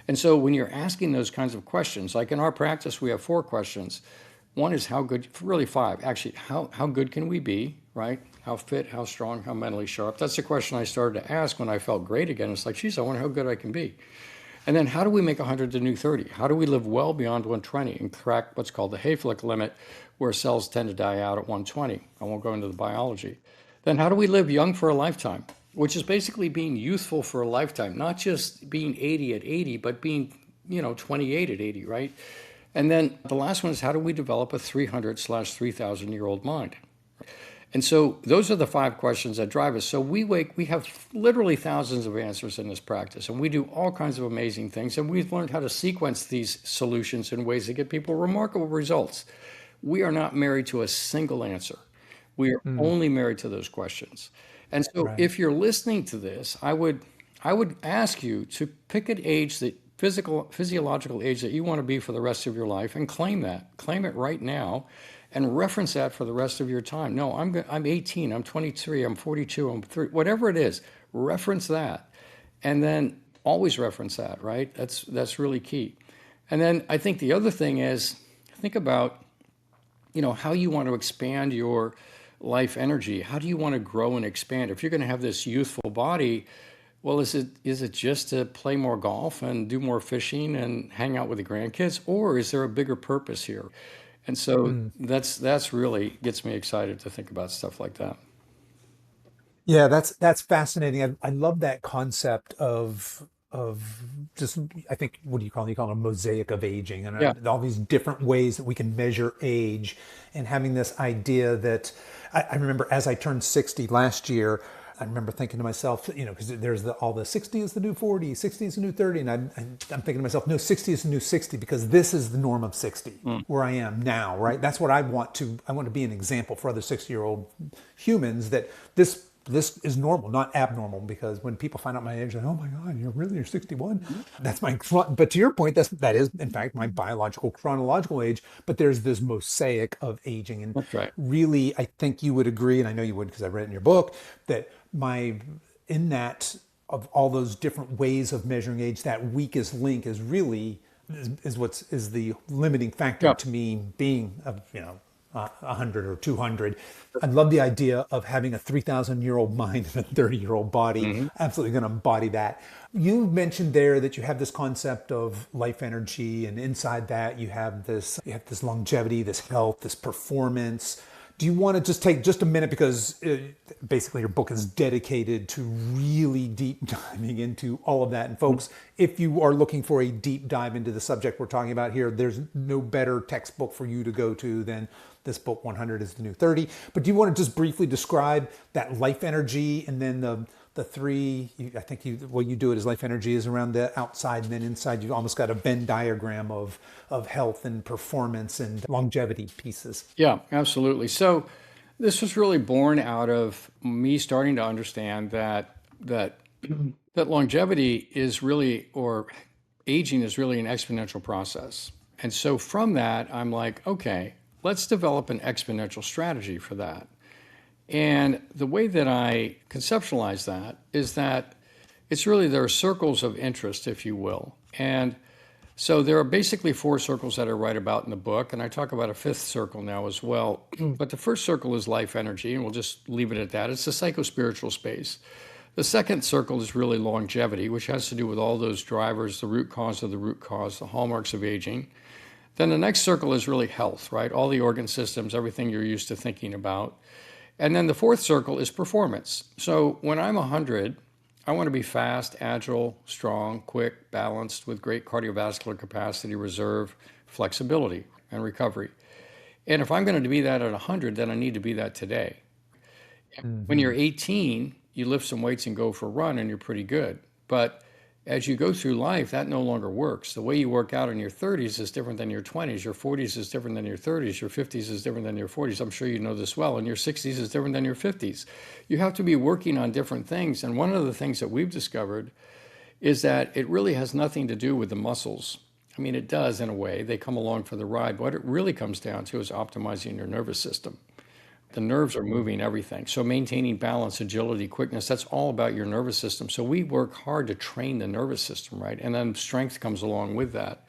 [SPEAKER 2] And so when you're asking those kinds of questions, like in our practice, we have 4 questions. One is how good, really 5, actually, how good can we be, right? How fit, how strong, how mentally sharp? That's the question I started to ask when I felt great again. It's like, geez, I wonder how good I can be. And then how do we make 100 the new 30? How do we live well beyond 120 and crack what's called the Hayflick limit, where cells tend to die out at 120? I won't go into the biology. Then how do we live young for a lifetime, which is basically being youthful for a lifetime, not just being 80 at 80, but being, 28 at 80, right? And then the last one is how do we develop a 300/3,000-year-old mind? And so those are the 5 questions that drive us. So we have literally thousands of answers in this practice, and we do all kinds of amazing things. And we've learned how to sequence these solutions in ways that get people remarkable results. We are not married to a single answer. We are only married to those questions. And so if you're listening to this, I would ask you to pick an age, that physiological age that you want to be for the rest of your life, and claim that. Claim it right now. And reference that for the rest of your time. No, I'm 18, I'm 23, I'm 42, I'm 30, whatever it is, reference that. And then always reference that, right? That's really key. And then I think the other thing is, think about, how you want to expand your life energy. How do you want to grow and expand? If you're going to have this youthful body, well, is it just to play more golf and do more fishing and hang out with the grandkids? Or is there a bigger purpose here? And so that's really gets me excited to think about stuff like that.
[SPEAKER 1] Yeah, that's fascinating. I love that concept of just, I think, what do you call it? You call it a mosaic of aging, and
[SPEAKER 2] Yeah.
[SPEAKER 1] all these different ways that we can measure age, and having this idea that I remember as I turned 60 last year, I remember thinking to myself, because there's all the 60 is the new 40, 60 is the new 30. And I'm thinking to myself, no, 60 is the new 60, because this is the norm of 60 where I am now, right? That's what I want to be an example for other 60-year-old humans, that this is normal, not abnormal, because when people find out my age, they're like, oh my God, you're 61. That's but to your point, that is in fact my biological chronological age, but there's this mosaic of aging. And
[SPEAKER 2] That's right.
[SPEAKER 1] really, I think you would agree, and I know you would because I read it in your book, that in that, of all those different ways of measuring age, that weakest link is really is the limiting factor
[SPEAKER 2] Yeah.
[SPEAKER 1] to me being 100 or 200. I love the idea of having a 3,000-year-old mind and a 30-year-old body. Absolutely going to embody that. You mentioned there that you have this concept of life energy, and inside that you have this longevity, this health, this performance. Do you want to just take just a minute, because basically your book is dedicated to really deep diving into all of that. And folks, if you are looking for a deep dive into the subject we're talking about here, there's no better textbook for you to go to than this book, 100 is the New 30. But do you want to just briefly describe that life energy, and then the three, I think what you do it as life energy is around the outside, and then inside you've almost got a Venn diagram of health and performance and longevity pieces.
[SPEAKER 2] Yeah, absolutely. So this was really born out of me starting to understand that longevity is really, or aging is really an exponential process. And so from that, I'm like, okay, let's develop an exponential strategy for that. And the way that I conceptualize that is that it's really, there are circles of interest, if you will. And so there are basically 4 circles that I write about in the book, and I talk about a 5th circle now as well. But the first circle is life energy, and we'll just leave it at that. It's the psycho-spiritual space. The second circle is really longevity, which has to do with all those drivers, the root cause of the root cause, the hallmarks of aging. Then the next circle is really health, right? All the organ systems, everything you're used to thinking about. And then the 4th circle is performance. So when I'm 100, I want to be fast, agile, strong, quick, balanced, with great cardiovascular capacity, reserve, flexibility, and recovery. And if I'm going to be that at 100, then I need to be that today. When you're 18, you lift some weights and go for a run, and you're pretty good. But as you go through life, that no longer works. The way you work out in your 30s is different than your 20s. Your 40s is different than your 30s. Your 50s is different than your 40s. I'm sure you know this well. And your 60s is different than your 50s. You have to be working on different things. And one of the things that we've discovered is that it really has nothing to do with the muscles. I mean, it does in a way. They come along for the ride. But what it really comes down to is optimizing your nervous system. The nerves are moving everything. So maintaining balance, agility, quickness, that's all about your nervous system. So we work hard to train the nervous system, right? And then strength comes along with that.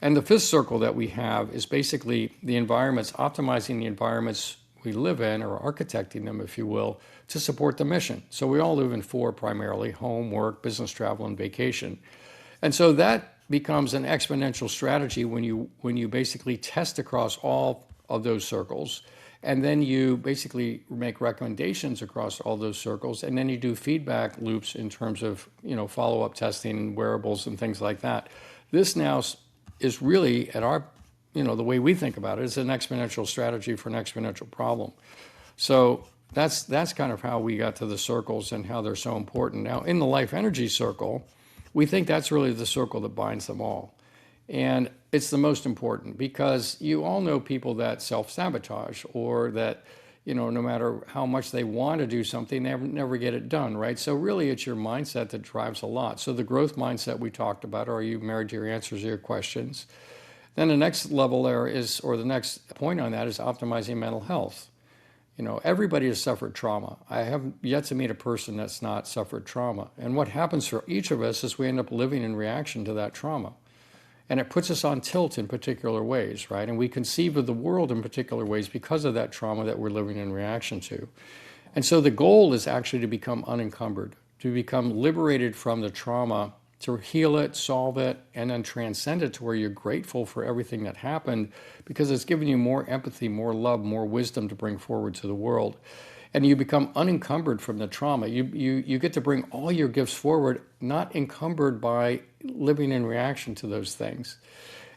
[SPEAKER 2] And the 5th circle that we have is basically the environments, optimizing the environments we live in, or architecting them, if you will, to support the mission. So we all live in 4 primarily: home, work, business travel, and vacation. And so that becomes an exponential strategy when you basically test across all of those circles. And then you basically make recommendations across all those circles, and then you do feedback loops in terms of, follow-up testing, wearables, and things like that. This now is really, at our, the way we think about it, is an exponential strategy for an exponential problem. So that's kind of how we got to the circles and how they're so important. Now, in the life energy circle, we think that's really the circle that binds them all. And it's the most important, because you all know people that self-sabotage, or that, no matter how much they want to do something, they never get it done, right? So really it's your mindset that drives a lot. So the growth mindset we talked about, are you married to your answers to your questions? Then the next level there is, or the next point on that, is optimizing mental health. Everybody has suffered trauma. I have yet to meet a person that's not suffered trauma. And what happens for each of us is we end up living in reaction to that trauma. And it puts us on tilt in particular ways, right? And we conceive of the world in particular ways because of that trauma that we're living in reaction to. And so the goal is actually to become unencumbered, to become liberated from the trauma, to heal it, solve it, and then transcend it to where you're grateful for everything that happened, because it's given you more empathy, more love, more wisdom to bring forward to the world. And you become unencumbered from the trauma. You get to bring all your gifts forward, not encumbered by living in reaction to those things.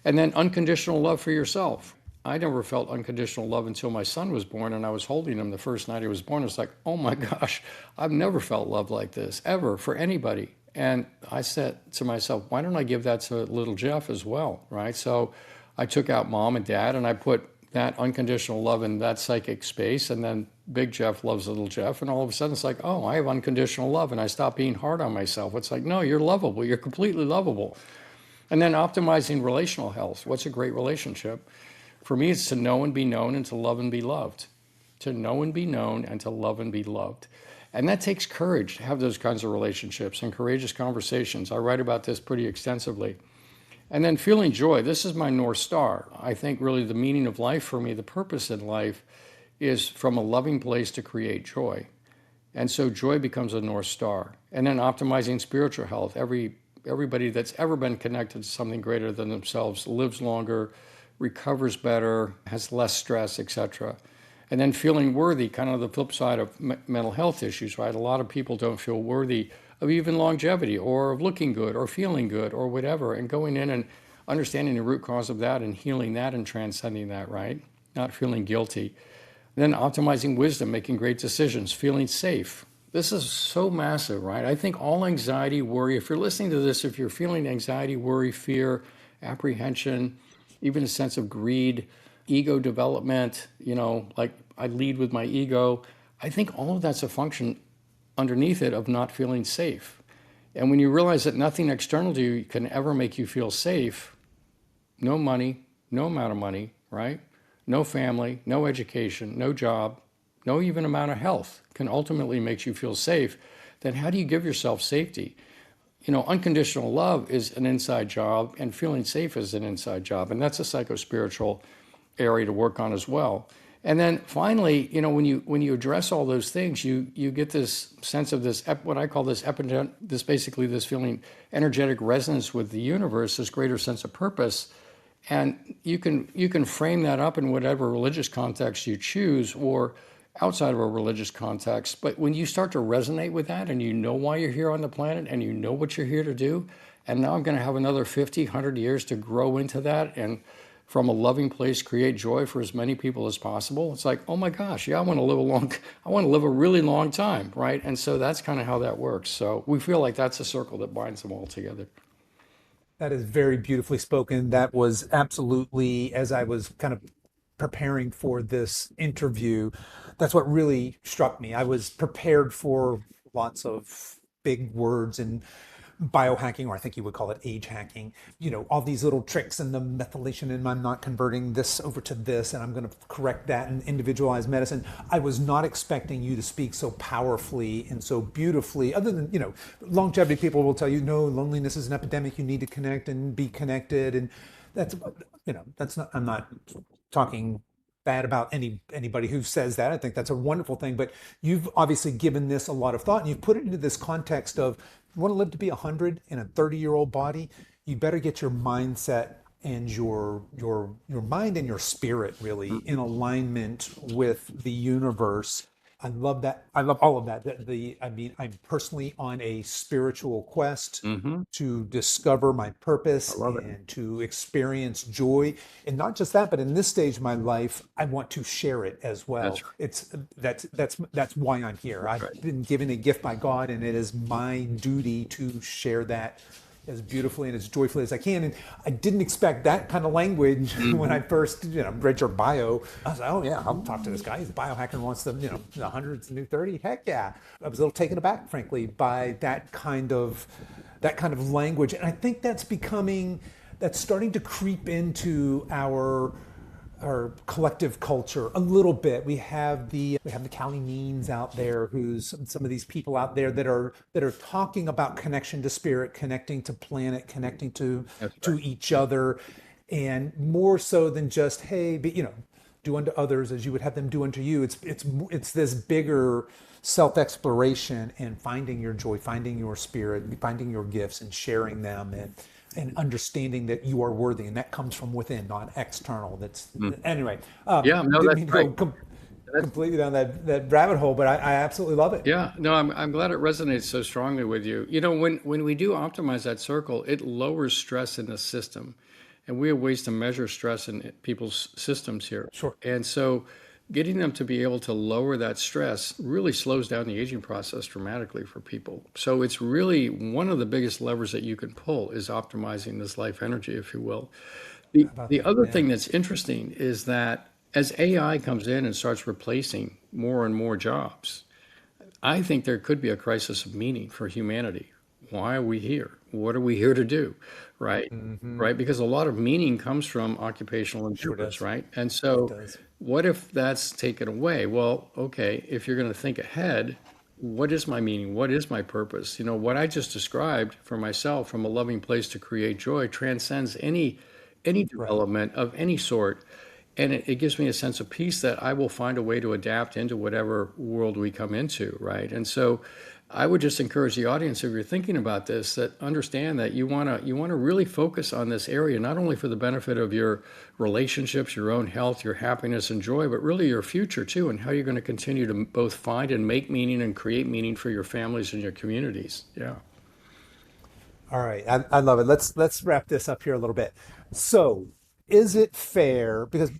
[SPEAKER 2] And then unconditional love for yourself. I never felt unconditional love until my son was born, and I was holding him the first night he was born. It's like, oh my gosh, I've never felt love like this, ever, for anybody. And I said to myself, why don't I give that to little Jeff as well, right? So I took out mom and dad, and I put that unconditional love in that psychic space, and then big Jeff loves little Jeff, and all of a sudden it's like, oh, I have unconditional love, and I stop being hard on myself. It's like, no, you're lovable. You're completely lovable. And then optimizing relational health. What's a great relationship? For me, it's to know and be known, and to love and be loved. To know and be known, and to love and be loved. And that takes courage to have those kinds of relationships and courageous conversations. I write about this pretty extensively. And then feeling joy. This is my North Star. I think really the meaning of life for me, the purpose in life, is from a loving place to create joy. And so joy becomes a North Star. And then optimizing spiritual health. Everybody that's ever been connected to something greater than themselves lives longer, recovers better, has less stress, etc. And then feeling worthy, kind of the flip side of mental health issues, right? A lot of people don't feel worthy of even longevity or of looking good or feeling good or whatever, and going in and understanding the root cause of that and healing that and transcending that, right? Not feeling guilty. Then optimizing wisdom, making great decisions, feeling safe. This is so massive, right? I think all anxiety, worry, if you're listening to this, if you're feeling anxiety, worry, fear, apprehension, even a sense of greed, ego development, like I lead with my ego, I think all of that's a function underneath it of not feeling safe. And when you realize that nothing external to you can ever make you feel safe, no money, no amount of money, right? No family, no education, no job, no even amount of health can ultimately make you feel safe, then how do you give yourself safety? Unconditional love is an inside job, and feeling safe is an inside job. And that's a psycho-spiritual area to work on as well. And then finally, when you address all those things, you get this sense of this, what I call this feeling energetic resonance with the universe, this greater sense of purpose. And you can frame that up in whatever religious context you choose or outside of a religious context. But when you start to resonate with that and you know why you're here on the planet and you know what you're here to do, and now I'm going to have another 50, 100 years to grow into that and from a loving place create joy for as many people as possible. It's like, oh my gosh, yeah, I want to live a really long time, right? And so that's kind of how that works. So we feel like that's a circle that binds them all together.
[SPEAKER 1] That is very beautifully spoken. That was absolutely, as I was kind of preparing for this interview, that's what really struck me. I was prepared for lots of big words and biohacking, or I think you would call it age hacking, all these little tricks and the methylation, and I'm not converting this over to this, and I'm going to correct that, and individualized medicine. I was not expecting you to speak so powerfully and so beautifully, other than, longevity people will tell you, no, loneliness is an epidemic. You need to connect and be connected. And that's, that's not, I'm not talking bad about anybody who says that. I think that's a wonderful thing, but you've obviously given this a lot of thought, and you've put it into this context of, you want to live to be 100 in a 30-year-old body, you better get your mindset and your mind and your spirit really in alignment with the universe. I love that. I love all of that. I'm personally on a spiritual quest to discover my purpose and to experience joy. And not just that, but in this stage of my life, I want to share it as well. That's right. That's why I'm here. I've been given a gift by God, and it is my duty to share that as beautifully and as joyfully as I can. And I didn't expect that kind of language when I first, read your bio. I was like, oh yeah, I'll talk to this guy. He's a biohacker and wants the 100's the new 30. Heck yeah. I was a little taken aback, frankly, by that kind of language. And I think that's starting to creep into our collective culture a little bit. We have the Callie Means out there, who's some of these people out there that are talking about connection to spirit, connecting to planet, connecting to each other, and more so than just, hey, but, do unto others as you would have them do unto you. It's this bigger self-exploration and finding your joy, finding your spirit, finding your gifts and sharing them, and understanding that you are worthy, and that comes from within, not external. Anyway.
[SPEAKER 2] Yeah, no,
[SPEAKER 1] didn't
[SPEAKER 2] that's
[SPEAKER 1] mean to
[SPEAKER 2] right.
[SPEAKER 1] go completely down that rabbit hole, but I absolutely love it.
[SPEAKER 2] Yeah, no, I'm glad it resonates so strongly with you. When we do optimize that circle, it lowers stress in the system, and we have ways to measure stress in people's systems here.
[SPEAKER 1] Sure.
[SPEAKER 2] And so getting them to be able to lower that stress really slows down the aging process dramatically for people. So it's really one of the biggest levers that you can pull is optimizing this life energy, if you will. The other thing that's interesting is that as AI comes in and starts replacing more and more jobs, I think there could be a crisis of meaning for humanity. Why are we here? What are we here to do? Right? Right? Because a lot of meaning comes from occupational endeavors, right? And so what if that's taken away? Well, okay, if you're going to think ahead, what is my meaning? What is my purpose? What I just described for myself from a loving place to create joy transcends any
[SPEAKER 1] Right.
[SPEAKER 2] development of any sort. And it gives me a sense of peace that I will find a way to adapt into whatever world we come into, right? And so I would just encourage the audience, if you're thinking about this, that understand that you want to really focus on this area, not only for the benefit of your relationships, your own health, your happiness and joy, but really your future too, and how you're going to continue to both find and make meaning and create meaning for your families and your communities. Yeah.
[SPEAKER 1] All right, I love it. Let's wrap this up here a little bit. So, is it fair? Because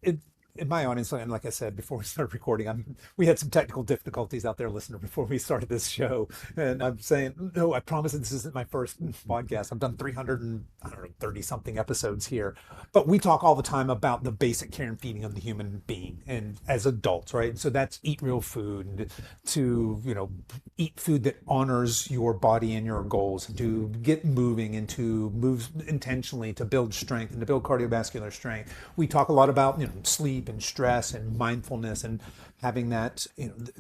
[SPEAKER 1] it, in my audience, and like I said before we started recording, we had some technical difficulties out there, listener, before we started this show, and I'm saying, no, I promise that this isn't my first podcast. I've done 300 and I don't know 30 something episodes here, but we talk all the time about the basic care and feeding of the human being, and as adults, right? So that's eat real food, to eat food that honors your body and your goals, to get moving and to move intentionally to build strength and to build cardiovascular strength. We talk a lot about sleep and stress and mindfulness and having that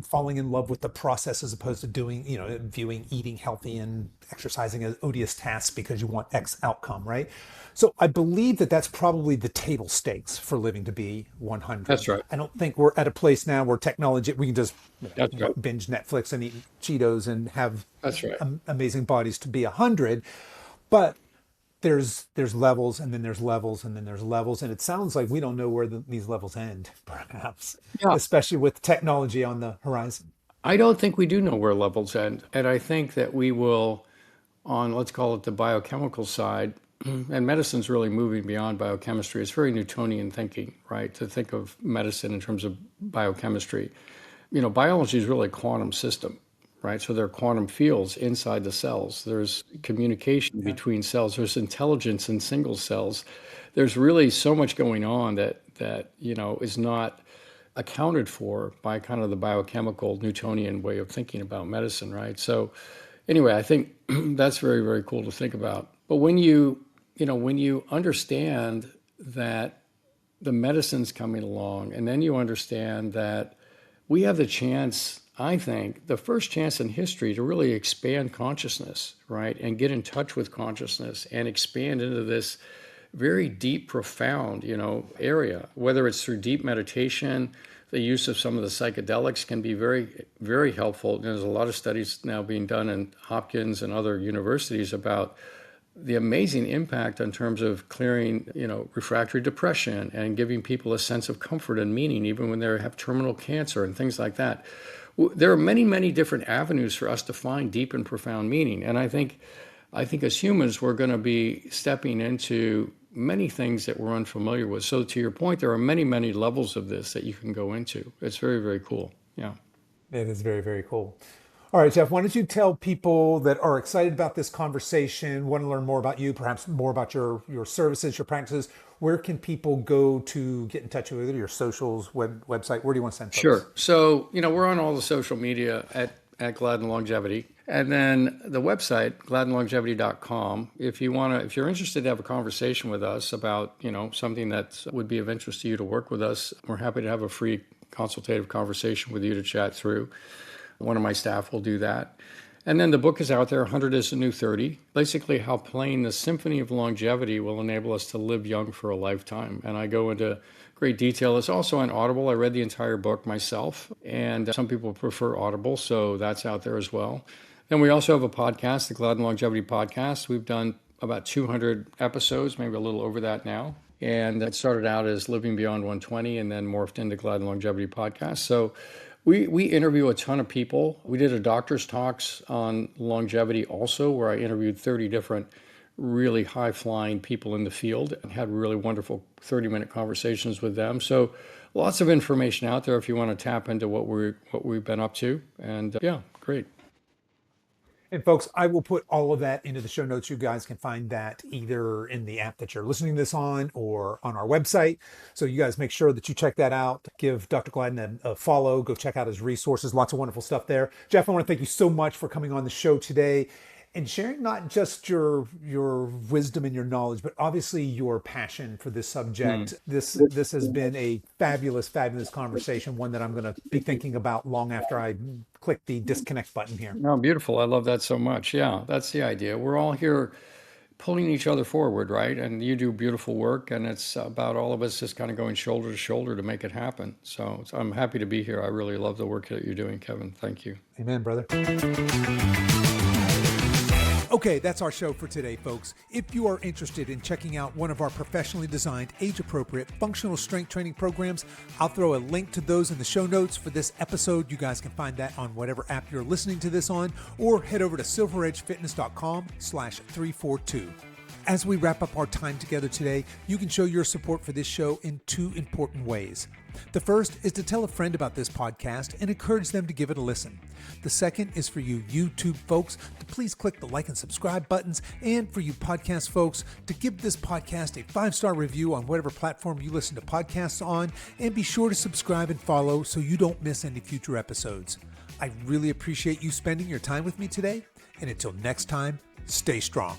[SPEAKER 1] falling in love with the process as opposed to doing viewing eating healthy and exercising as odious tasks because you want X outcome, right? So I believe that that's probably the table stakes for living to be 100.
[SPEAKER 2] That's right.
[SPEAKER 1] I don't think we're at a place now where technology, we can just
[SPEAKER 2] That's right.
[SPEAKER 1] binge Netflix and eat Cheetos and have
[SPEAKER 2] That's right.
[SPEAKER 1] amazing bodies to be 100. But there's levels, and then there's levels, and then there's levels, and it sounds like we don't know where these levels end, perhaps,
[SPEAKER 2] Yeah.
[SPEAKER 1] especially with technology on the horizon.
[SPEAKER 2] I don't think we do know where levels end. And I think that we will, on let's call it the biochemical side, and medicine's really moving beyond biochemistry. It's very Newtonian thinking, right? To think of medicine in terms of biochemistry. Biology is really a quantum system, right? So there are quantum fields inside the cells. There's communication
[SPEAKER 1] Yeah.
[SPEAKER 2] between cells. There's intelligence in single cells. There's really so much going on that is not accounted for by kind of the biochemical Newtonian way of thinking about medicine, right? So anyway, I think that's very, very cool to think about. But when you understand that the medicine's coming along, and then you understand that we have the chance, I think, the first chance in history to really expand consciousness, right? And get in touch with consciousness and expand into this very deep, profound, area, whether it's through deep meditation. The use of some of the psychedelics can be very, very helpful. There's a lot of studies now being done in Hopkins and other universities about the amazing impact in terms of clearing, refractory depression and giving people a sense of comfort and meaning, even when they have terminal cancer and things like that. There are many, many different avenues for us to find deep and profound meaning. And I think as humans, we're going to be stepping into many things that we're unfamiliar with. So to your point, there are many, many levels of this that you can go into. It's very, very cool. Yeah.
[SPEAKER 1] It is very, very cool. All right, Jeff, why don't you tell people that are excited about this conversation, want to learn more about you, perhaps more about your services, your practices, where can people go to get in touch with you, your socials, website? Where do you want to send folks?
[SPEAKER 2] Sure. So, we're on all the social media at Gladden Longevity. And then the website, gladdenlongevity.com. If you're interested to have a conversation with us about, something that would be of interest to you to work with us, we're happy to have a free consultative conversation with you to chat through. One of my staff will do that. And then the book is out there, 100 is the New 30, basically how playing the symphony of longevity will enable us to live young for a lifetime. And I go into great detail. It's also on Audible. I read the entire book myself, and some people prefer Audible, so that's out there as well. Then we also have a podcast, the Gladden Longevity Podcast. We've done about 200 episodes, maybe a little over that now. And that started out as Living Beyond 120 and then morphed into Gladden Longevity Podcast. So we interview a ton of people. We did a doctor's talks on longevity also, where I interviewed 30 different really high-flying people in the field and had really wonderful 30-minute conversations with them. So lots of information out there if you want to tap into what we've been up to. And yeah, great.
[SPEAKER 1] And folks, I will put all of that into the show notes. You guys can find that either in the app that you're listening to this on or on our website. So you guys make sure that you check that out. Give Dr. Gladden a follow. Go check out his resources. Lots of wonderful stuff there. Jeff, I want to thank you so much for coming on the show today. and sharing not just your wisdom and your knowledge, but obviously your passion for this subject. This has been a fabulous conversation, one that I'm going to be thinking about long after I click the disconnect button here.
[SPEAKER 2] No, beautiful. I love that so much. Yeah, that's the idea. We're all here pulling each other forward, right? And you do beautiful work, and it's about all of us just kind of going shoulder to shoulder to make it happen. So I'm happy to be here. I really love the work that you're doing, Kevin. Thank you.
[SPEAKER 1] Amen, brother. Okay, that's our show for today, folks. If you are interested in checking out one of our professionally designed, age-appropriate functional strength training programs, I'll throw a link to those in the show notes for this episode. You guys can find that on whatever app you're listening to this on, or head over to silveredgefitness.com/342. As we wrap up our time together today, you can show your support for this show in two important ways. The first is to tell a friend about this podcast and encourage them to give it a listen. The second is for you YouTube folks to please click the like and subscribe buttons, and for you podcast folks to give this podcast a 5-star review on whatever platform you listen to podcasts on, and be sure to subscribe and follow so you don't miss any future episodes. I really appreciate you spending your time with me today, and until next time, stay strong.